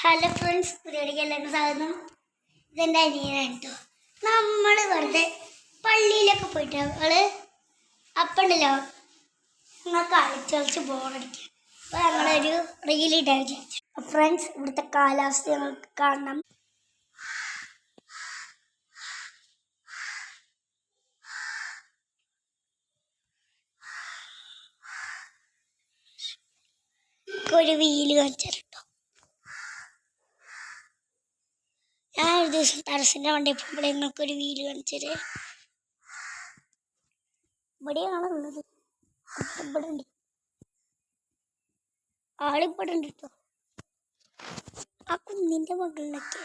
Hello friends, പുതിയടിക്ക് എല്ലാവർക്കും സ്വാഗതം. ഇതെൻ്റെ അനിയനാണ് കേട്ടോ. നമ്മൾ വെറുതെ പള്ളിയിലൊക്കെ പോയിട്ട് അപ്പുണ്ടല്ലോ ഞങ്ങൾ കളിച്ച് ബോറടിക്കുക. അപ്പോൾ ഞങ്ങളൊരു റീലിടാൻ വിചാരിച്ചു. ഫ്രണ്ട്സ്, ഇവിടുത്തെ കാലാവസ്ഥ ഞങ്ങൾക്ക് കാണണം. ഒരു വീല് കാണിച്ചു കേട്ടോ. ഞാൻ ഒരു ദിവസം ടെറസിൻ്റെ വണ്ടി പോകുമ്പോൾ നിങ്ങൾക്കൊരു വീല് കാണിച്ചത് ഇവിടെയാണുള്ളത്. ഇവിടെ ഉണ്ട്, ആളിവിടെ ഉണ്ട് കേട്ടോ. ആ കുന്നിൻ്റെ മുകളിലൊക്കെ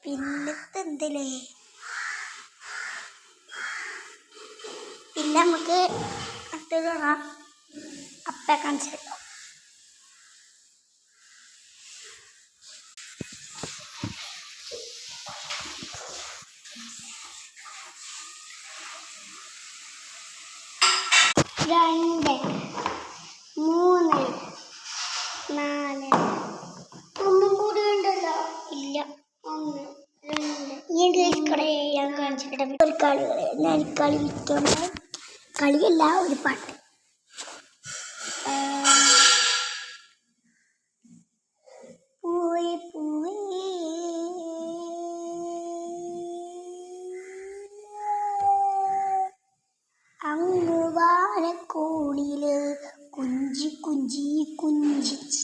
പിന്നത്തെ എന്തല്ലേ. പിന്നെ നമുക്ക് മറ്റൊരു അപ്പ കാണിച്ചോ. രണ്ട്, മൂന്ന്, നാല്, ഒന്നും കൂടി ഉണ്ടല്ലോ. ഇല്ല, ഒന്ന്, രണ്ട്. ഈ കട ഞാൻ കാണിച്ചിട്ട് ഒരു കളികളെ ഞാൻ കളി വിൽക്കുമ്പോൾ കളിയല്ല, ഒരു പാട്ട്. പൂവേ പൂവേ അങ്ങ് വാനക്കോണില് കുഞ്ചി കുഞ്ചി കുഞ്ചിച്ച്